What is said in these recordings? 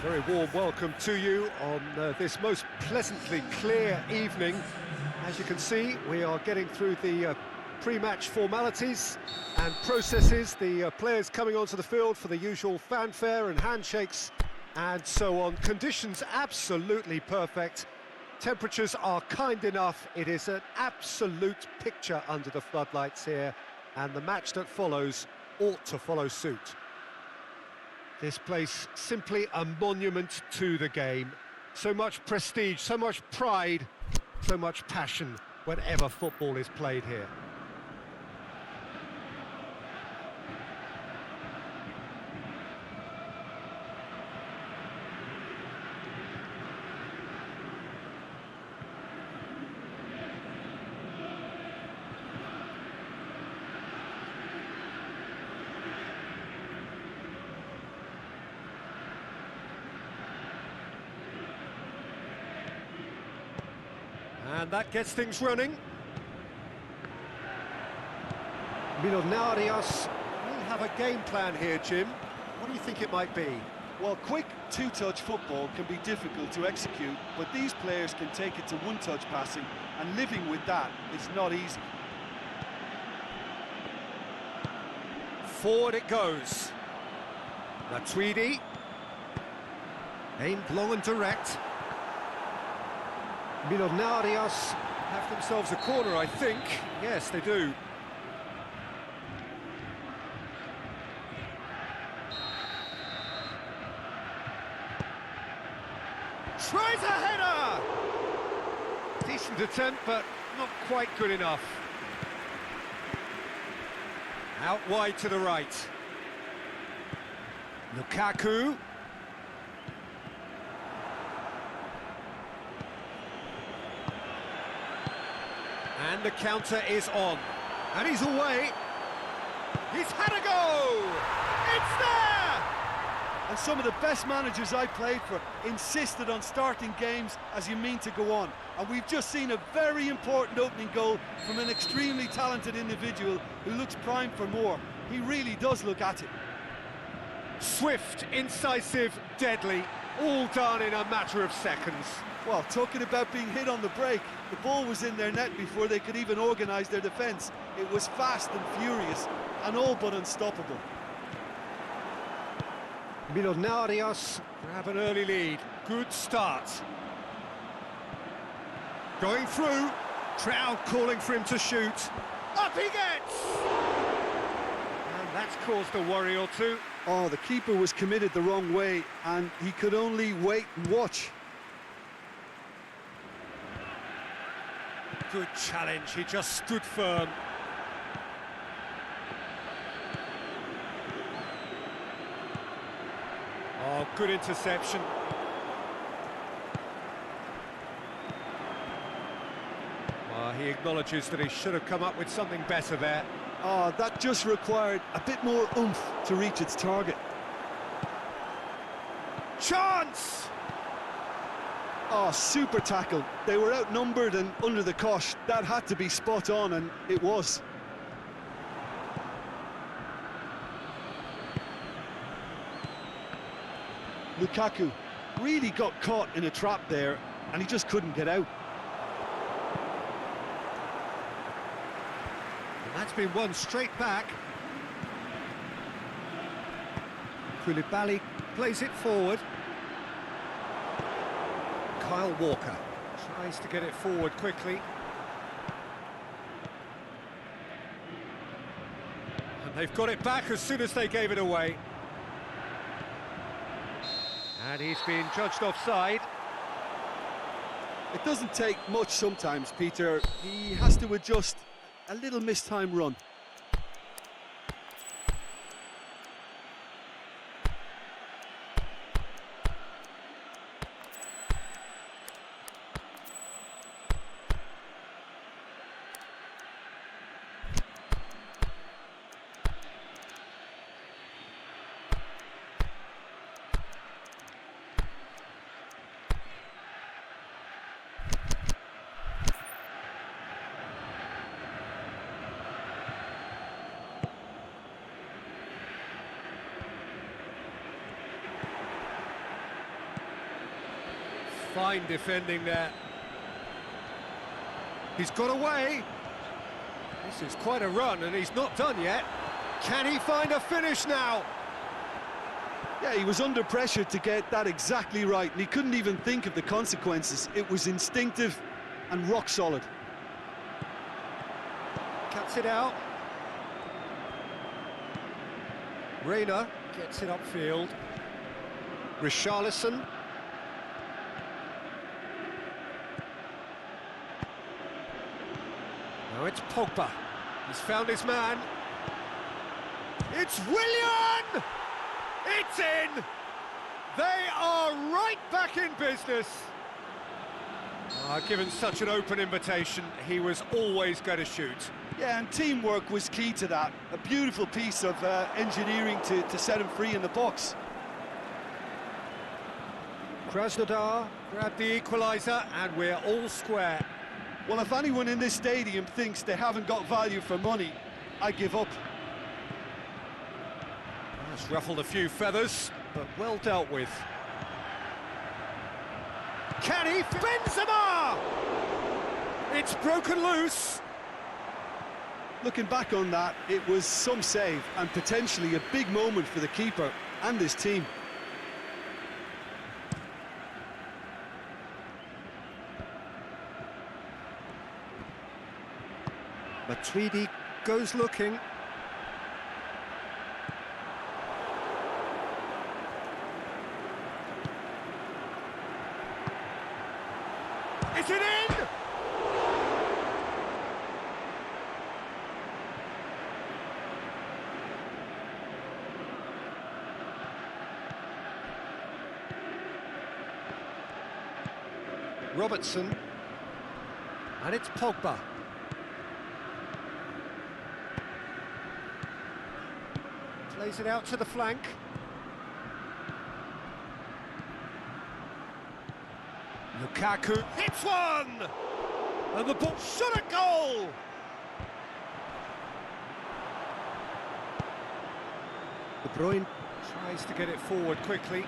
Very warm welcome to you on this most pleasantly clear evening. As you can see, we are getting through the pre-match formalities and processes, the players coming onto the field for the usual fanfare and handshakes and so on. Conditions absolutely perfect. Temperatures are kind enough. It is an absolute picture under the floodlights here, and the match that follows ought to follow suit. This place simply a monument to the game. So much prestige, so much pride, so much passion whenever football is played here. And that gets things running. Milonarios will have a game plan here, Jim. What do you think it might be? Well, quick two-touch football can be difficult to execute, but these players can take it to one-touch passing, and living with that is not easy. Forward it goes. Matuidi. Aimed long and direct. Milonarios have themselves a corner, I think. Yes, they do. Tries a header! Decent attempt, but not quite good enough. Out wide to the right. Lukaku. And the counter is on. And he's away. He's had a go! It's there! And some of the best managers I played for insisted on starting games as you mean to go on. And we've just seen a very important opening goal from an extremely talented individual who looks primed for more. He really does look at it. Swift, incisive, deadly, all done in a matter of seconds. Well, talking about being hit on the break, the ball was in their net before they could even organise their defence. It was fast and furious, and all but unstoppable. Milonarios grab an early lead. Good start. Going through. Crowd calling for him to shoot. Up he gets! And that's caused a worry or two. Oh, the keeper was committed the wrong way, and he could only wait and watch. Good challenge, he just stood firm. Oh, good interception. He acknowledges that he should have come up with something better there. Oh, that just required a bit more oomph to reach its target. Chance! Oh, super tackle. They were outnumbered and under the cosh. That had to be spot on, and it was. Lukaku really got caught in a trap there, and he just couldn't get out. And that's been won straight back. Koulibaly plays it forward. Kyle Walker tries to get it forward quickly. And they've got it back as soon as they gave it away. And he's been judged offside. It doesn't take much sometimes, Peter. He has to adjust a little mistimed run. Fine defending there. He's got away. This is quite a run, and he's not done yet. Can he find a finish now? Yeah, he was under pressure to get that exactly right, and he couldn't even think of the consequences. It was instinctive and rock solid. Cuts it out. Reina gets it upfield. Richarlison. Now it's Pogba. He's found his man. It's Willian! It's in! They are right back in business. Given such an open invitation, he was always going to shoot. Yeah, and teamwork was key to that. A beautiful piece of engineering to set him free in the box. Krasnodar grabbed the equaliser, and we're all square. Well, if anyone in this stadium thinks they haven't got value for money, I give up. That's ruffled a few feathers, but well dealt with. Can he? Benzema! It's broken loose. Looking back on that, it was some save and potentially a big moment for the keeper and his team. Matuidi goes looking. Is it in? Robertson. And it's Pogba. Plays it out to the flank. Lukaku hits one! And the ball shot a goal! De Bruyne tries to get it forward quickly.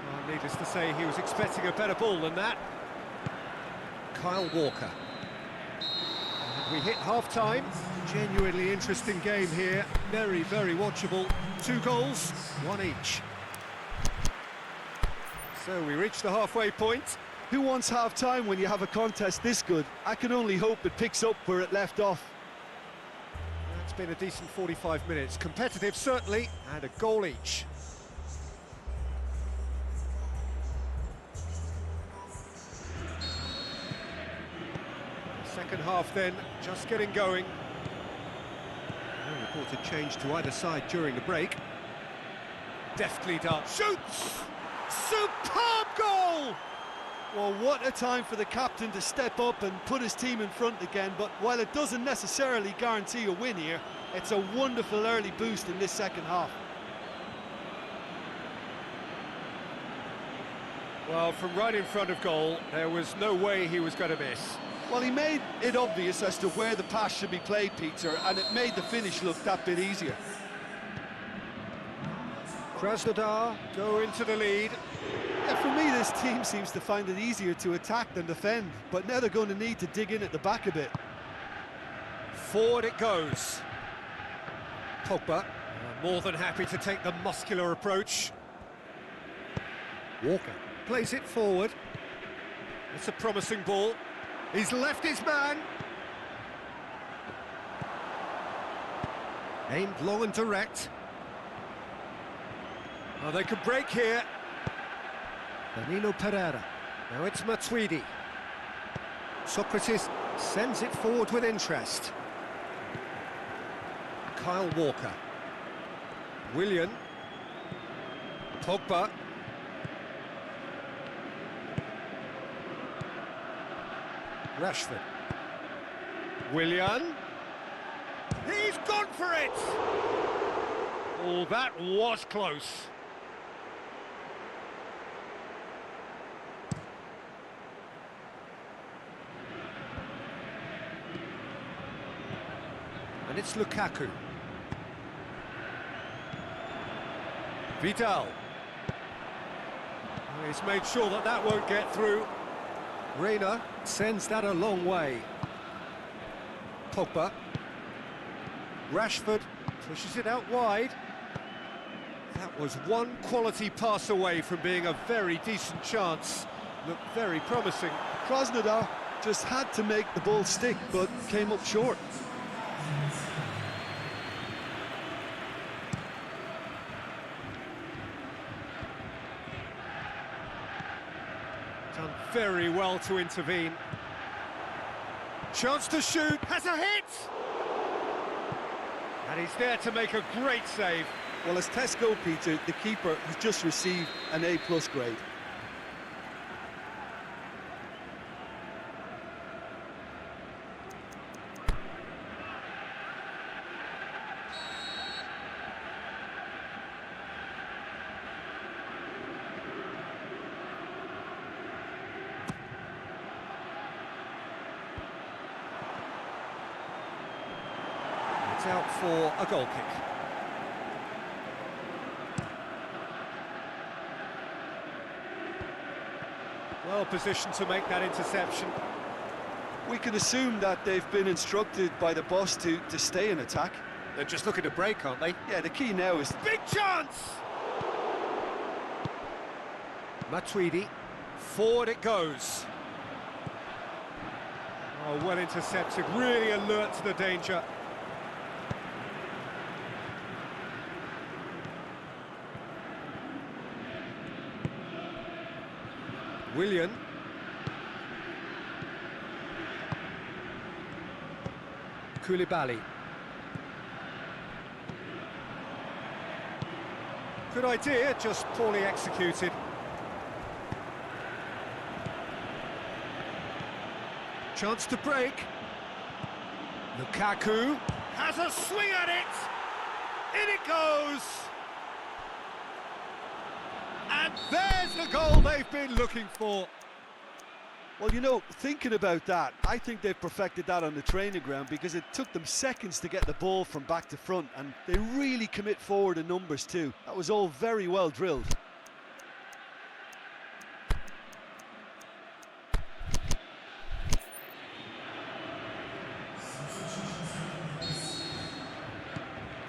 Well, needless to say, he was expecting a better ball than that. Kyle Walker. We hit half-time. Genuinely interesting game here. Very, very watchable. 2 goals, 1 each. So we reach the halfway point. Who wants half-time when you have a contest this good? I can only hope it picks up where it left off. It's been a decent 45 minutes. Competitive, certainly, and a goal each. Second half then, just getting going. No reported change to either side during the break. Deftly done. Shoots! Superb goal! Well, what a time for the captain to step up and put his team in front again, but while it doesn't necessarily guarantee a win here, it's a wonderful early boost in this second half. Well, from right in front of goal, there was no way he was going to miss. Well, he made it obvious as to where the pass should be played, Peter, and it made the finish look that bit easier. Krasnodar go into the lead. Yeah, for me, this team seems to find it easier to attack than defend, but now they're going to need to dig in at the back a bit. Forward it goes. Pogba, more than happy to take the muscular approach. Walker plays it forward. It's a promising ball. He's left his man. Aimed long and direct. Oh, they could break here. Danilo Pereira. Now it's Matuidi. Socrates sends it forward with interest. Kyle Walker. Willian. Pogba. Rashford. Willian. He's gone for it! Oh, that was close. And it's Lukaku. Vidal. He's made sure that that won't get through. Reina sends that a long way. Pogba. Rashford pushes it out wide. That was one quality pass away from being a very decent chance. Looked very promising. Krasnodar just had to make the ball stick, but came up short. Done very well to intervene. Chance to shoot, has a hit! And he's there to make a great save. Well, as tests go, Peter, the keeper has just received an A+ grade. It's out for a goal kick. Well positioned to make that interception. We can assume that they've been instructed by the boss to stay in attack. They're just looking to break, aren't they? Yeah, the key now is... Big chance! Matuidi, forward it goes. Oh, well intercepted, really alert to the danger. Willian. Koulibaly. Good idea, just poorly executed. Chance to break. Lukaku has a swing at it. In it goes. And there's the goal they've been looking for. Well, you know, thinking about that, I think they've perfected that on the training ground because it took them seconds to get the ball from back to front, and they really commit forward in numbers too. That was all very well drilled.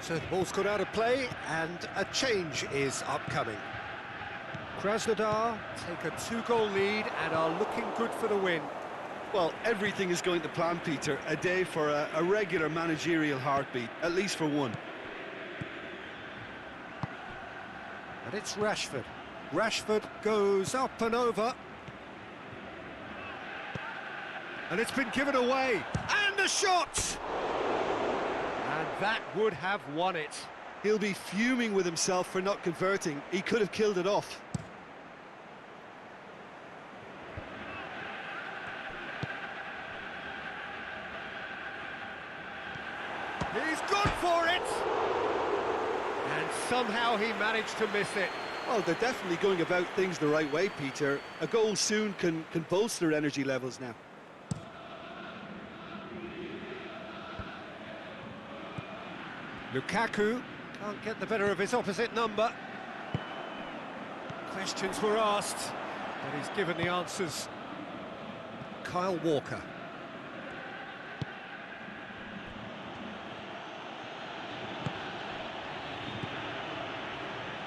So the ball's got out of play, and a change is upcoming. Krasnodar take a 2-goal lead and are looking good for the win. Well, everything is going to plan, Peter. A day for a regular managerial heartbeat, at least for one. And it's Rashford. Rashford goes up and over. And it's been given away. And a shot! And that would have won it. He'll be fuming with himself for not converting. He could have killed it off. He's gone for it! And somehow he managed to miss it. Well, they're definitely going about things the right way, Peter. A goal soon can bolster energy levels now. Lukaku can't get the better of his opposite number. Questions were asked, but he's given the answers. Kyle Walker.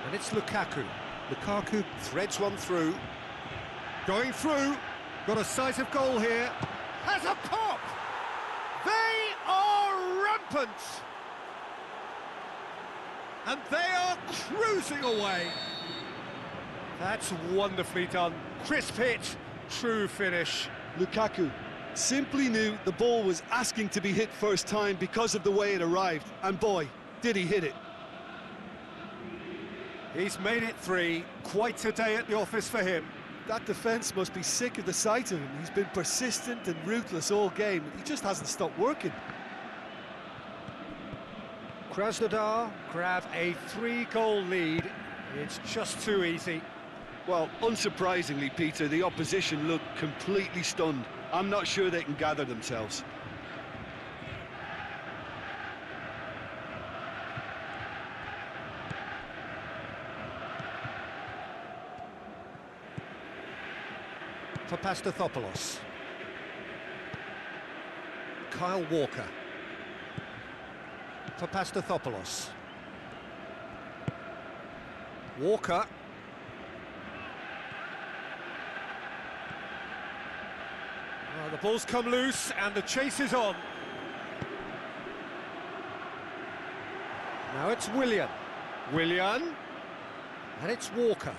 And it's Lukaku. Lukaku threads one through. Going through. Got a sight of goal here. Has a pop! They are rampant! And they are cruising away. That's wonderfully done. Crisp hit, true finish. Lukaku simply knew the ball was asking to be hit first time because of the way it arrived. And boy, did he hit it. He's made it 3. Quite a day at the office for him. That defence must be sick of the sight of him. He's been persistent and ruthless all game. He just hasn't stopped working. Krasnodar grab a 3-goal lead. It's just too easy. Well, unsurprisingly, Peter, the opposition looked completely stunned. I'm not sure they can gather themselves. for Pastathopoulos. Kyle Walker for Pastathopoulos. Walker. Well, the ball's come loose and the chase is on. Now it's Willian. And it's Walker.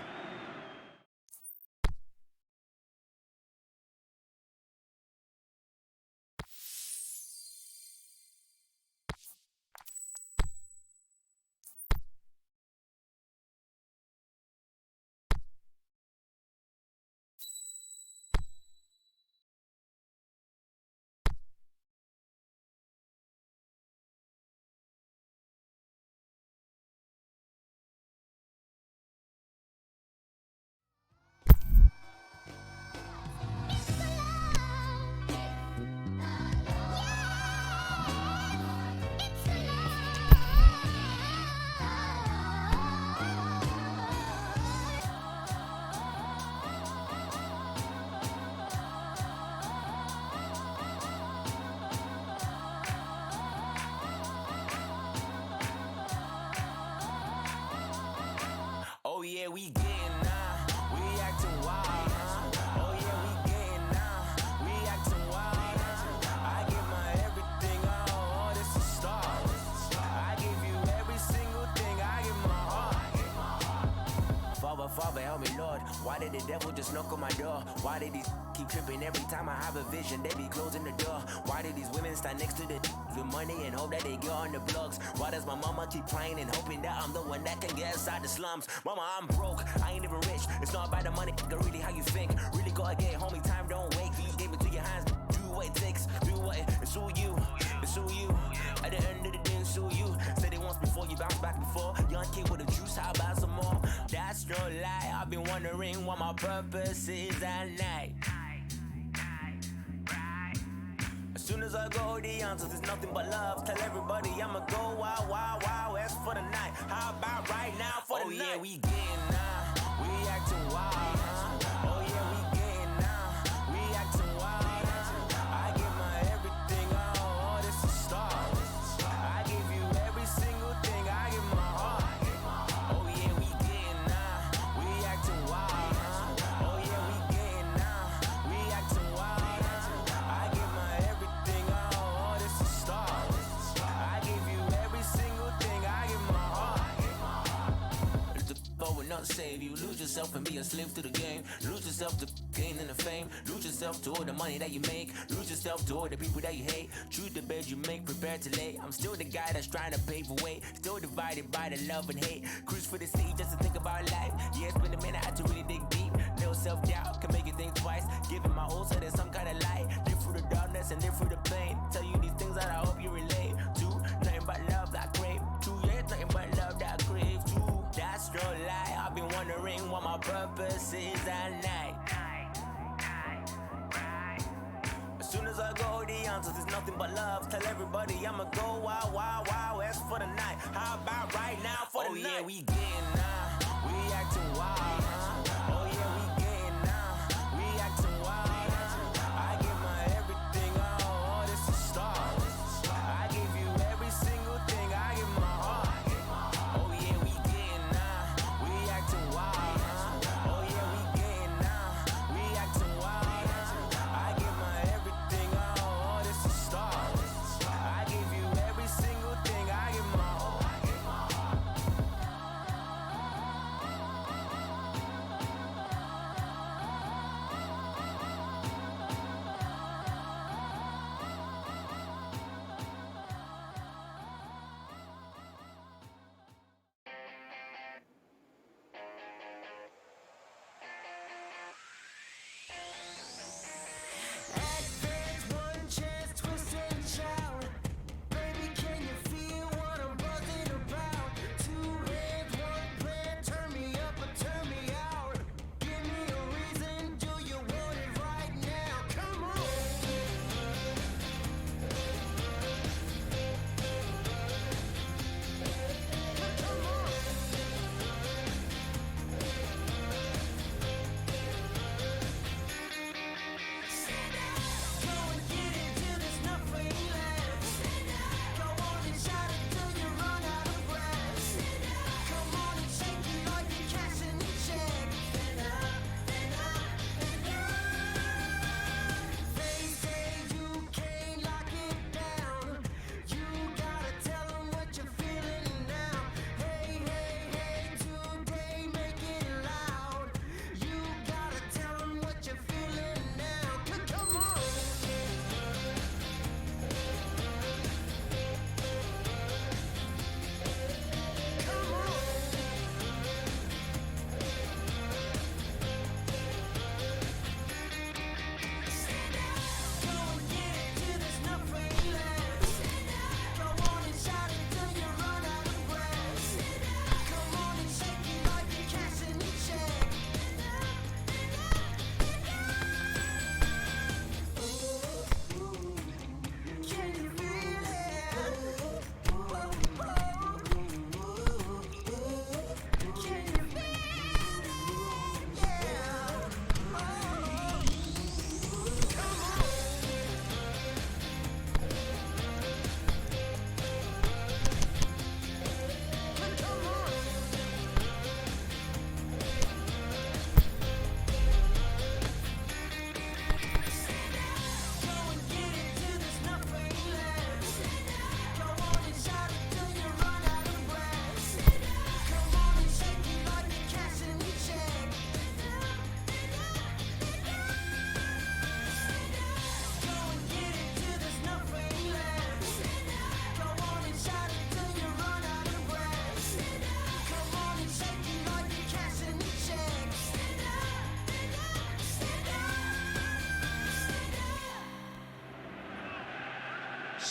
Oh yeah, we getting now, we acting wild, huh? Oh yeah, we getting now, we acting wild, huh? I give my everything, oh, this is start. I give you every single thing, I give my heart. Father, help me, Lord. Why did the devil just knock on my door? Why did these keep tripping every time I have a vision? They be closing the door. Why do these women stand next to the with money and hope that they get on the blogs? Why does my mama keep crying and hoping that I'm the one that can get inside the slums? Mama, I'm broke, I ain't even rich. It's not about the money, really how you think. Really gotta get homie, time don't wait. You gave it to your hands, do what it takes. Do what it's who you, it's who you. At the end of the day, it's who you. Said it once before, you bounce back before. Young kid with the juice, how about some more? That's no lie, I've been wondering what my purpose is at night. As soon as I go, the answers is nothing but love. Tell everybody I'ma go wild, wild, wild west for the night. How about right now for the night? Oh yeah, we getting now, we acting wild, huh? Oh yeah, we getting now, we acting wild, huh? I give my everything, oh, this is start. I give you every single thing, I give my heart. Oh yeah, we getting now, we acting wild, huh? Oh yeah, we getting now, we acting wild, huh? I give my everything, oh, this is start. I give you every single thing, I give my heart. But will not save you. Lose yourself and be a slave to the game. Lose yourself to gain and the fame. Lose yourself to all the money that you make. Lose yourself to all the people that you hate. Choose the bed you make, prepare to lay. I'm still the guy that's trying to pave a way. Still divided by the love and hate. Cruise for the sea just to think about life. Yeah, it's been a minute, I had to really dig deep. Little self-doubt can make you think twice. Giving my all so there's some kind of light. Live through the darkness and live through the pain. Tell you these things that I hope you relate to. Nothing but love that I crave. True, yeah, it's nothing but love that I crave. True, that's no lie. I've been wondering what my purpose is at night. As soon as I go, the answers is nothing but love. Tell everybody I'ma go wild, wild, wild west for the night. How about right now for the night? Oh yeah, we getting now, we acting wild, huh? Oh yeah, we getting now, we acting wild, huh? I give my everything, oh, this is start. I give you every single thing, I give my heart. Oh yeah, we getting now, we acting wild, huh? Oh yeah, we getting now, we acting wild, huh? I give my everything, oh, this is start. I give you every single thing, I give my heart.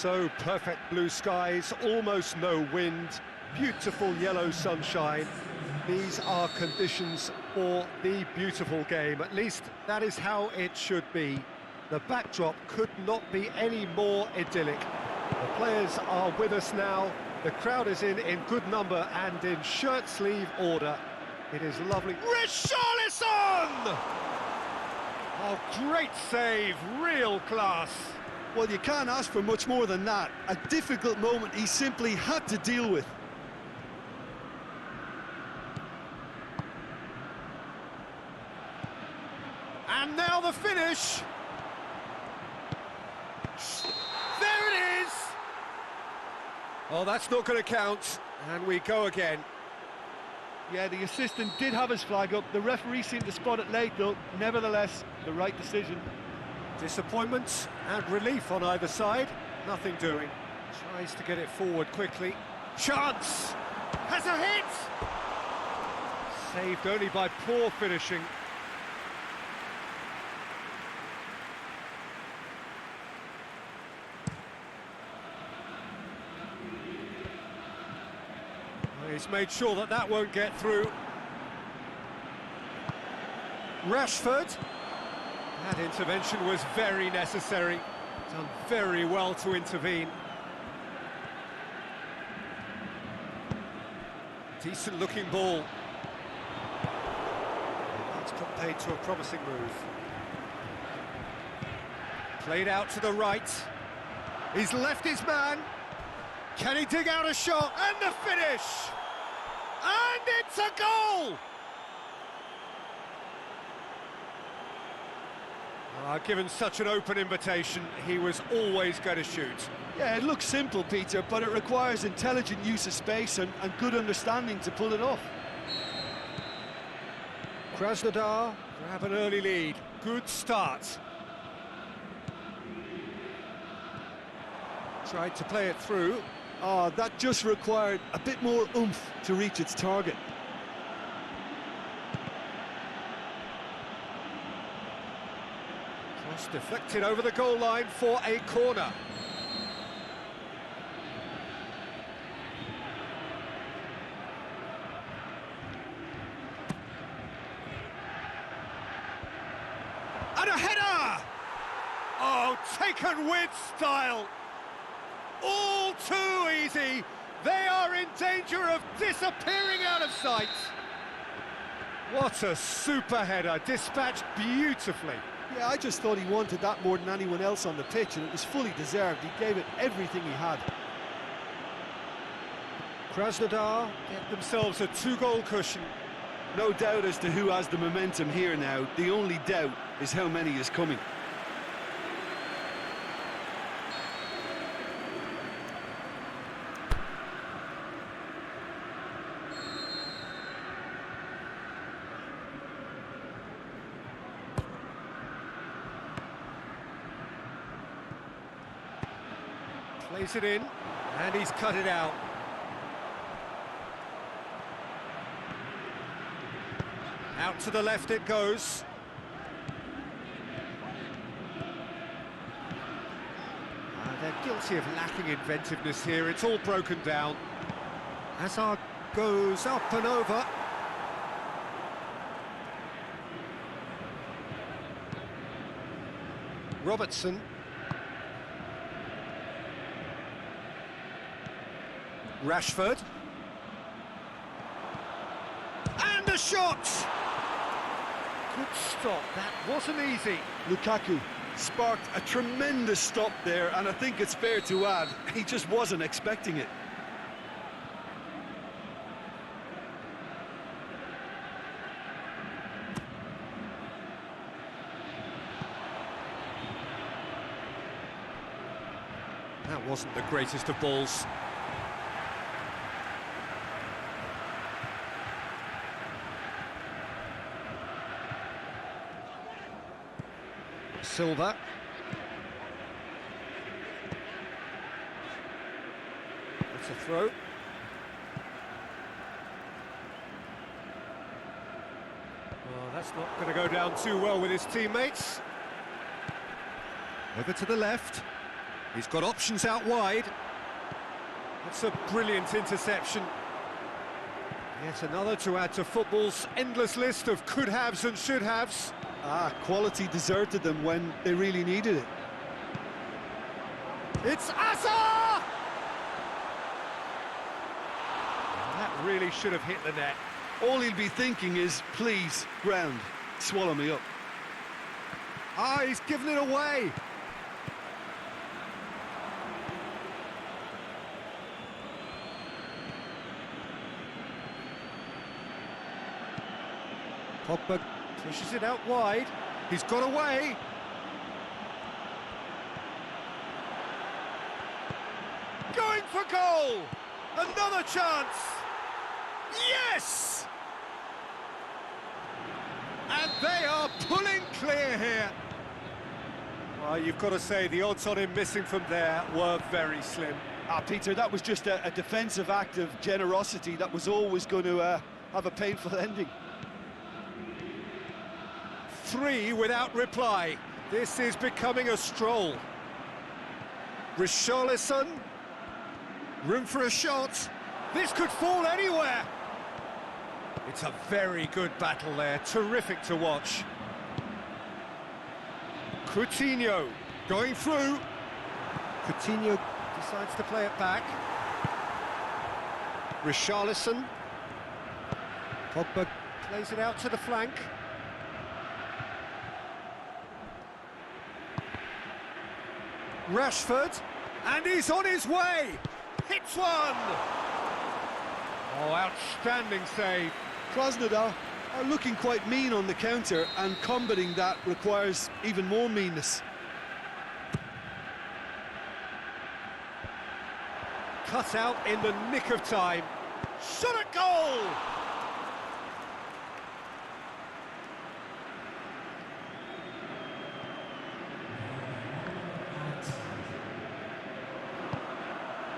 So perfect blue skies, almost no wind, beautiful yellow sunshine. These are conditions for the beautiful game. At least that is how it should be. The backdrop could not be any more idyllic. The players are with us now. The crowd is in good number and in shirt-sleeve order. It is lovely. Richarlison! Oh, great save, real class. Well, you can't ask for much more than that. A difficult moment he simply had to deal with. And now the finish. There it is! Oh, that's not going to count. And we go again. Yeah, the assistant did have his flag up. The referee seemed to spot it late, though. Nevertheless, the right decision. Disappointment and relief on either side. Nothing doing. Tries to get it forward quickly. Chance! Has a hit! Saved only by poor finishing. He's made sure that that won't get through. Rashford. That intervention was very necessary. Done very well to intervene. Decent looking ball. That's compared to a promising move. Played out to the right. He's left his man. Can he dig out a shot? And the finish! And it's a goal! Given such an open invitation, he was always going to shoot. Yeah, it looks simple, Peter, but it requires intelligent use of space and good understanding to pull it off. Krasnodar grab an early lead. Good start. Tried to play it through. Oh, that just required a bit more oomph to reach its target. Cross deflected over the goal line for a corner. And a header! Oh, taken with style. All too easy. They are in danger of disappearing out of sight. What a super header, dispatched beautifully. Yeah, I just thought he wanted that more than anyone else on the pitch, and it was fully deserved. He gave it everything he had. Krasnodar get themselves a 2-goal cushion. No doubt as to who has the momentum here now. The only doubt is how many is coming. Plays it in, and he's cut it out. Out to the left it goes. They're guilty of lacking inventiveness here. It's all broken down. Hazard goes up and over. Robertson. Rashford. And a shot! Good stop, that wasn't easy. Lukaku sparked a tremendous stop there, and I think it's fair to add, he just wasn't expecting it. That wasn't the greatest of balls. Silva. That's a throw. Well, that's not going to go down too well with his teammates. Over to the left. He's got options out wide. That's a brilliant interception. Yet another to add to football's endless list of could-haves and should-haves. Quality deserted them when they really needed it. It's Asa! That really should have hit the net. All he'll be thinking is, please, ground, swallow me up. He's given it away. Pogba pushes it out wide. He's got away. Going for goal! Another chance! Yes! And they are pulling clear here. Well, you've got to say the odds on him missing from there were very slim. Peter, that was just a defensive act of generosity that was always going to have a painful ending. 3 without reply. This is becoming a stroll. Richarlison. Room for a shot. This could fall anywhere. It's a very good battle there. Terrific to watch. Coutinho going through. Coutinho decides to play it back. Richarlison. Pogba plays it out to the flank. Rashford, and he's on his way. Hits one. Oh, outstanding save. Krasnodar are looking quite mean on the counter, and combating that requires even more meanness. Cut out in the nick of time. Shot at goal!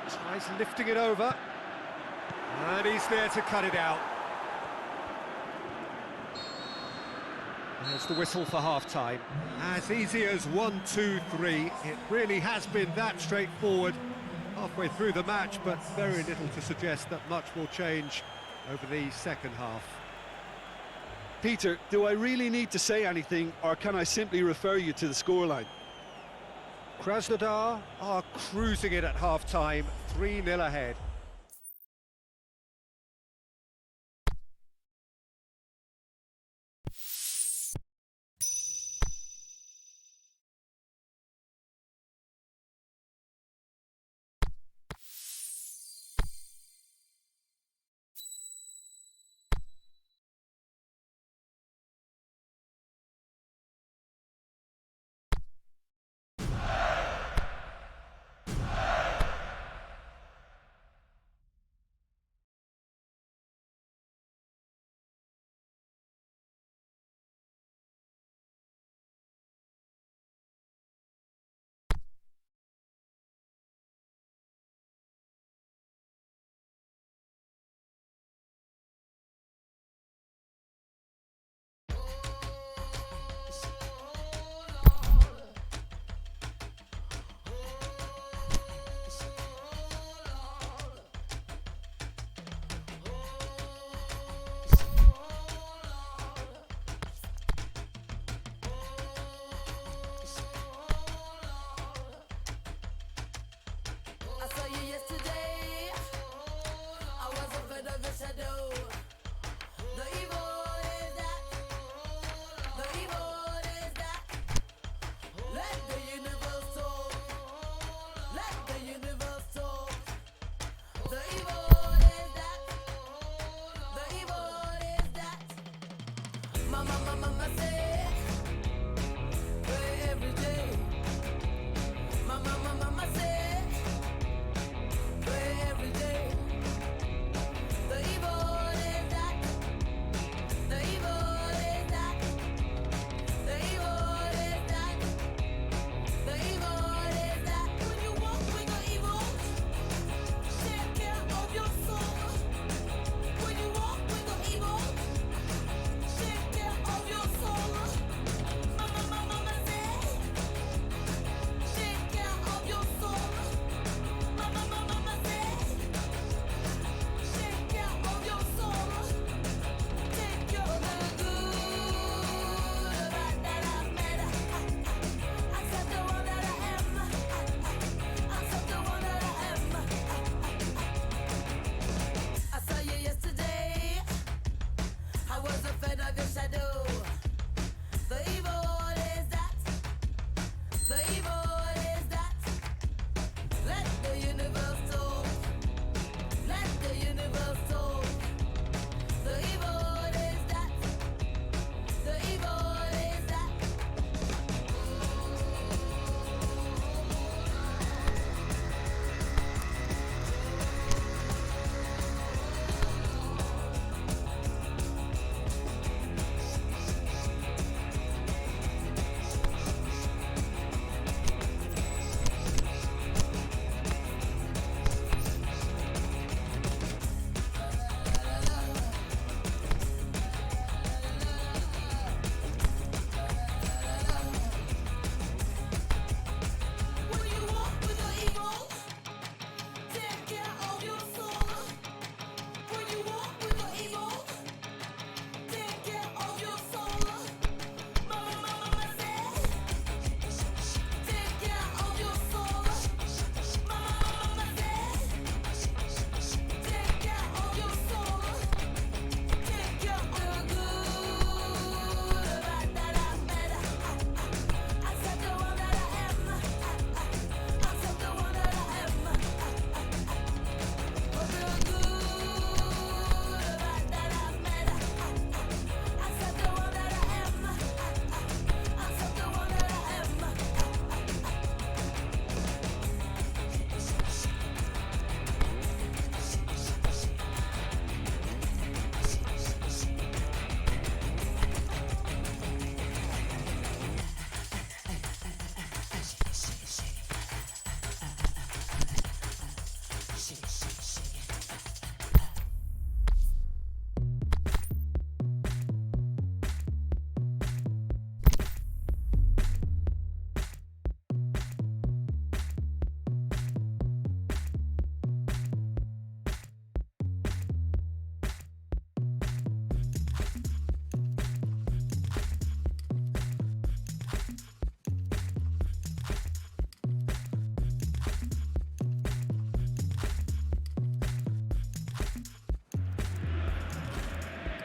Tries lifting it over. And he's there to cut it out. There's the whistle for half-time. As easy as 1, 2, 3. It really has been that straightforward halfway through the match, but very little to suggest that much will change over the second half. Peter, do I really need to say anything, or can I simply refer you to the scoreline? Krasnodar are cruising it at half-time, 3-0 ahead.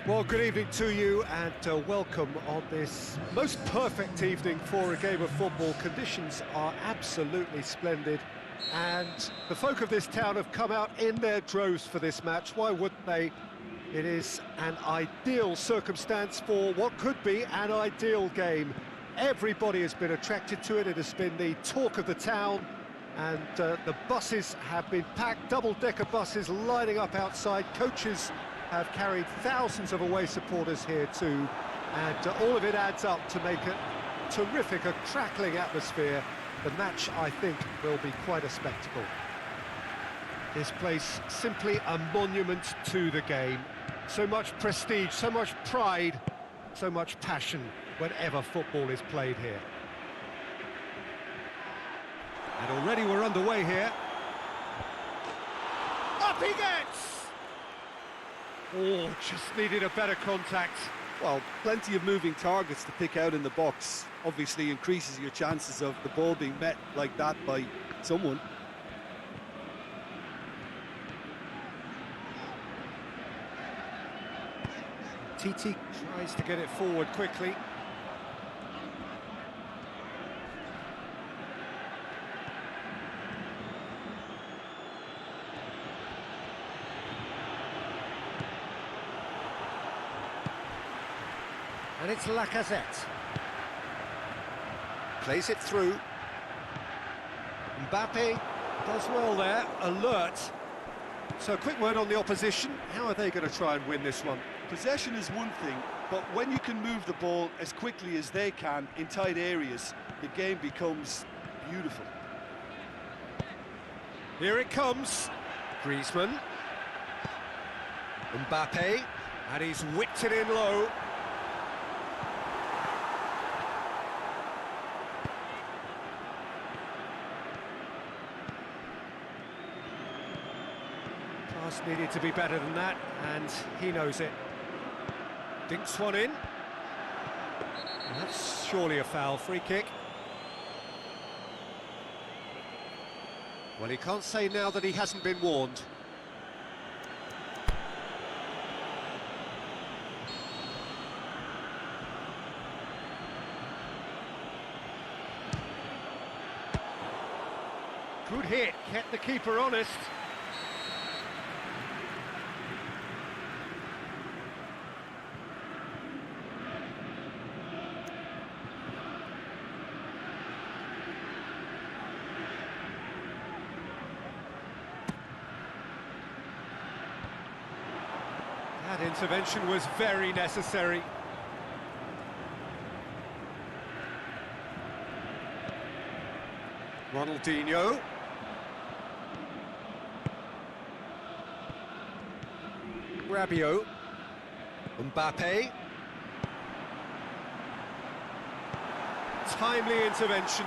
Well, good evening to you and welcome on this most perfect evening for a game of football. Conditions are absolutely splendid and the folk of this town have come out in their droves for this match. Why wouldn't they? It is an ideal circumstance for what could be an ideal game. Everybody has been attracted to it. It has been the talk of the town and the buses have been packed, double-decker buses lining up outside. Coaches have carried thousands of away supporters here too, and all of it adds up to make it terrific, a crackling atmosphere. The match, I think, will be quite a spectacle. This place simply a monument to the game. So much prestige, so much pride, so much passion whenever football is played here. And already we're underway here. Up he gets! Oh, just needed a better contact. Well, plenty of moving targets to pick out in the box. Obviously increases your chances of the ball being met like that by someone. Titi tries to get it forward quickly. And it's Lacazette. Plays it through. Mbappe does well there, alert. So a quick word on the opposition. How are they going to try and win this one? Possession is one thing, but when you can move the ball as quickly as they can in tight areas, the game becomes beautiful. Here it comes. Griezmann. Mbappe. And he's whipped it in low. Pass needed to be better than that, and he knows it. Dinks one in. And that's surely a foul. Free kick. Well, he can't say now that he hasn't been warned. Good hit, kept the keeper honest. That intervention was very necessary. Ronaldinho. Rabiot. Mbappe. Timely intervention.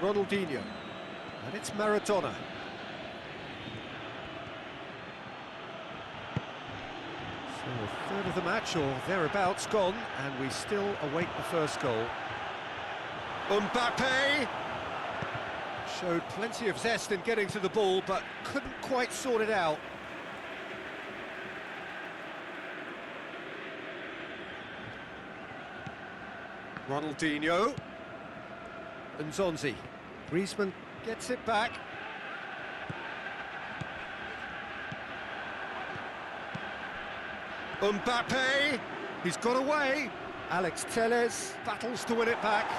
Ronaldinho. And it's Maradona. So a third of the match, or thereabouts, gone, and we still await the first goal. Mbappe! Showed plenty of zest in getting to the ball, but couldn't quite sort it out. Ronaldinho. And Zonzi. Griezmann gets it back. Mbappe! He's got away. Alex Telles battles to win it back.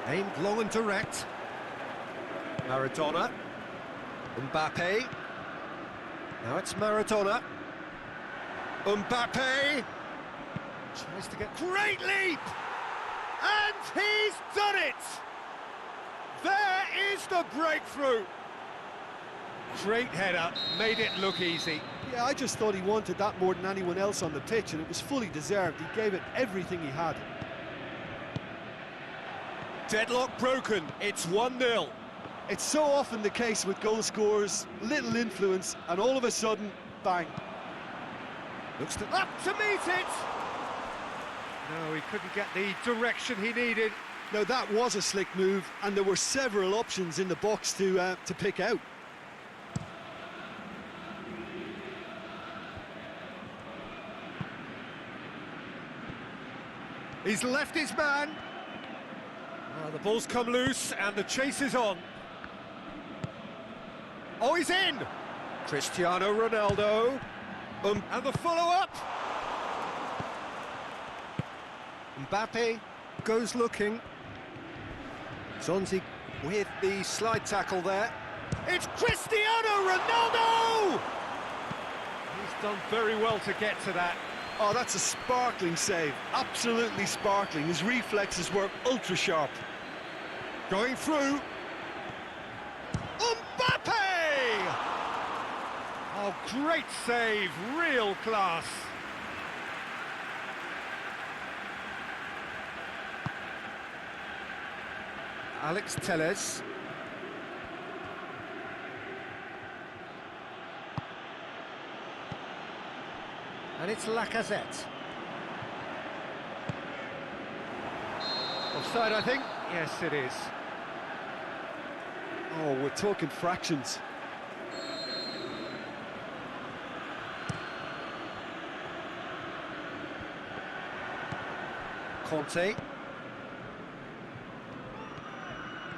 Aimed long and direct. Maradona. Mbappe. Now it's Maradona. Mbappe. Tries to get... Great leap! And he's done it! There is the breakthrough! Great header, made it look easy. Yeah, I just thought he wanted that more than anyone else on the pitch, and it was fully deserved. He gave it everything he had. Deadlock broken, it's 1-0. It's so often the case with goal scorers, little influence, and all of a sudden, bang. Looks to up to meet it. No, he couldn't get the direction he needed. Now that was a slick move, and there were several options in the box to pick out. He's left his man. The ball's come loose and the chase is on. Oh, he's in! Cristiano Ronaldo. And the follow-up. Mbappe goes looking. Zonzi with the slide tackle there. It's Cristiano Ronaldo! He's done very well to get to that. Oh, that's a sparkling save, absolutely sparkling. His reflexes were ultra sharp. Going through. Mbappe! Oh, great save, real class. Alex Telles. And it's Lacazette. Offside, I think. Yes, it is. Oh, we're talking fractions. Conte.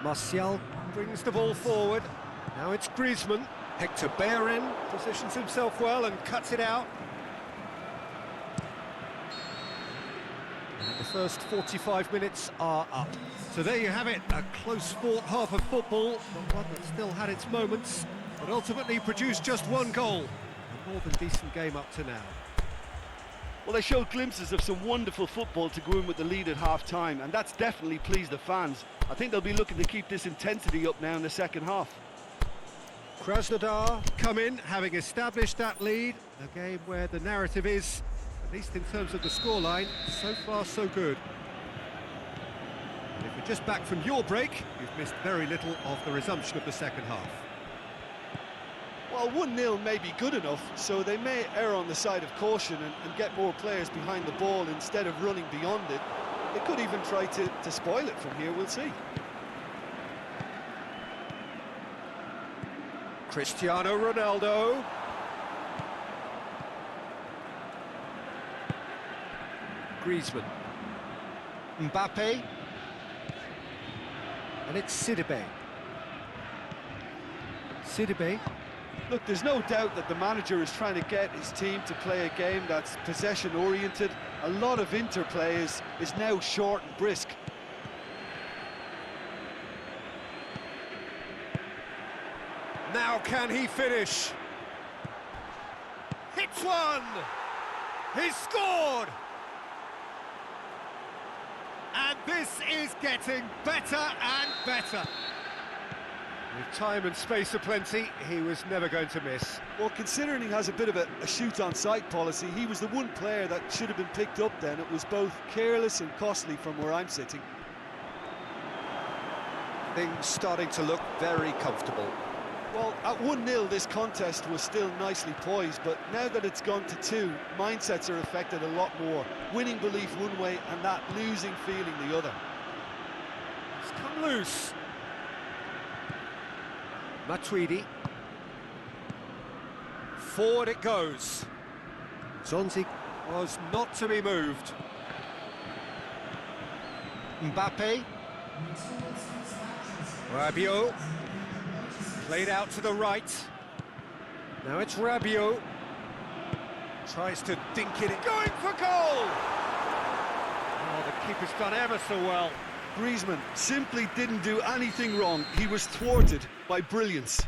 Martial brings the ball forward. Now it's Griezmann. Hector Bellerin positions himself well and cuts it out. And the first 45 minutes are up. So there you have it, a close-fought half of football, but one that still had its moments, but ultimately produced just one goal. A more than decent game up to now. Well, they showed glimpses of some wonderful football to go in with the lead at half-time, and that's definitely pleased the fans. I think they'll be looking to keep this intensity up now in the second half. Krasnodar come in, having established that lead. A game where the narrative is, at least in terms of the scoreline, so far so good. And if you're just back from your break, you've missed very little of the resumption of the second half. Well, 1-0 may be good enough, so they may err on the side of caution and get more players behind the ball instead of running beyond it. They could even try to spoil it from here, we'll see. Cristiano Ronaldo. Griezmann. Mbappe. And it's Sidibe. Sidibe. Look, there's no doubt that the manager is trying to get his team to play a game that's possession-oriented. A lot of interplay is now short and brisk. Now can he finish? Hits one! He's scored! And this is getting better and better. With time and space aplenty, he was never going to miss. Well, considering he has a bit of a shoot-on-sight policy, he was the one player that should have been picked up then. It was both careless and costly from where I'm sitting. Things starting to look very comfortable. Well, at 1-0, this contest was still nicely poised, but now that it's gone to 2, mindsets are affected a lot more. Winning belief one way and that losing feeling the other. It's come loose. Matuidi. Forward it goes. Zonzi was not to be moved. Mbappe. Rabiot. Played out to the right. Now it's Rabiot. Tries to dink it in. Going for goal! Oh, the keeper's done ever so well. Griezmann simply didn't do anything wrong. He was thwarted by brilliance.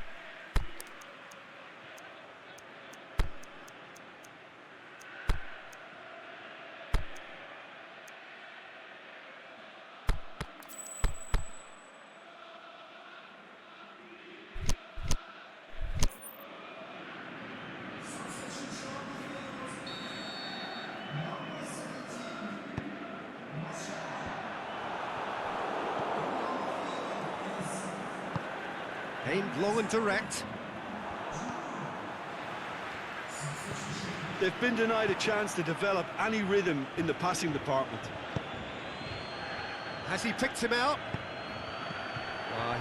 Aimed long and direct. They've been denied a chance to develop any rhythm in the passing department. Has he picked him out?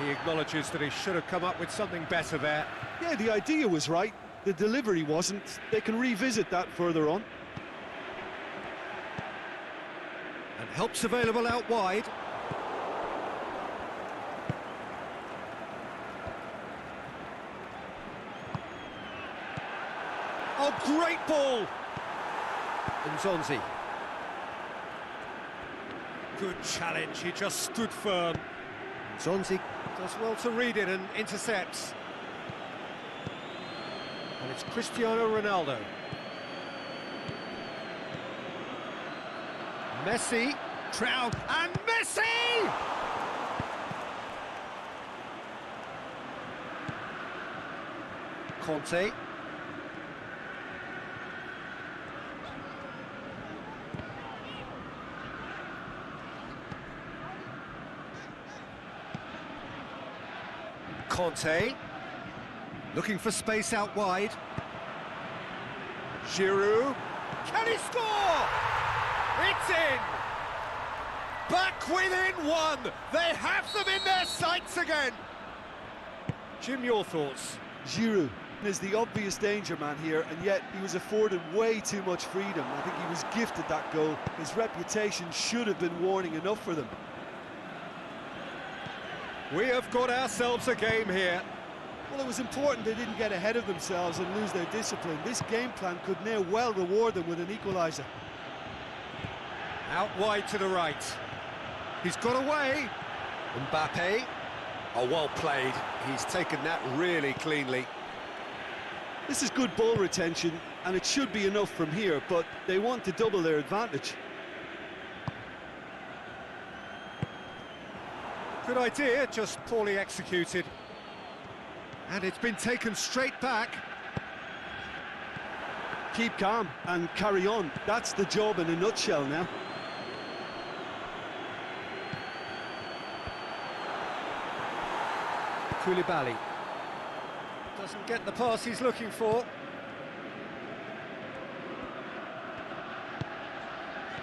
He acknowledges that he should have come up with something better there. Yeah, the idea was right, the delivery wasn't. They can revisit that further on. And help's available out wide. Oh, great ball! Nzonzi. Good challenge, he just stood firm. Nzonzi does well to read it and intercepts. And it's Cristiano Ronaldo. Messi, Trout, and Messi! Conte. Conte, looking for space out wide. Giroud, can he score? It's in! Back within one! They have them in their sights again! Jim, your thoughts? Giroud is the obvious danger man here, and yet he was afforded way too much freedom. I think he was gifted that goal. His reputation should have been warning enough for them. We have got ourselves a game here. Well, it was important they didn't get ahead of themselves and lose their discipline. This game plan could now well reward them with an equaliser. Out wide to the right. He's got away. Mbappe. Oh, well played. He's taken that really cleanly. This is good ball retention, and it should be enough from here, but they want to double their advantage. Good idea, just poorly executed. And it's been taken straight back. Keep calm and carry on. That's the job in a nutshell now. Koulibaly doesn't get the pass he's looking for.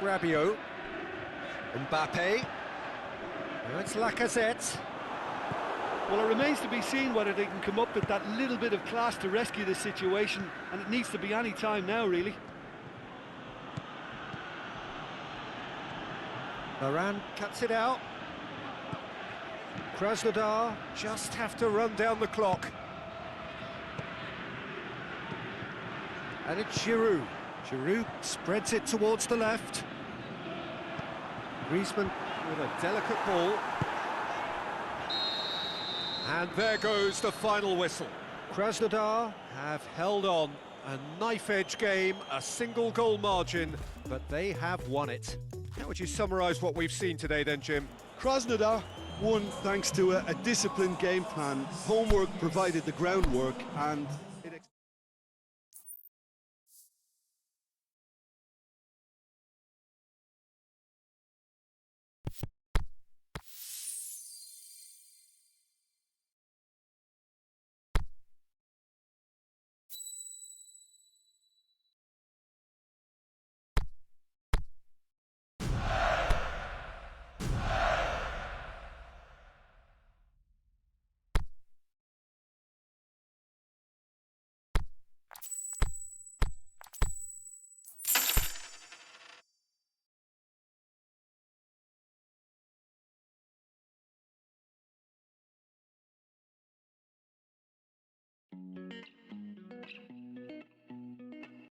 Rabiot. Mbappe. Now it's Lacazette. Well, it remains to be seen whether they can come up with that little bit of class to rescue this situation, and it needs to be any time now, really. Varane cuts it out. Krasnodar just have to run down the clock. And it's Giroud. Giroud spreads it towards the left. Griezmann with a delicate ball. And there goes the final whistle. Krasnodar have held on. A knife-edge game, a single goal margin, but they have won it. How would you summarise what we've seen today then, Jim? Krasnodar won thanks to a disciplined game plan. Homework provided the groundwork, and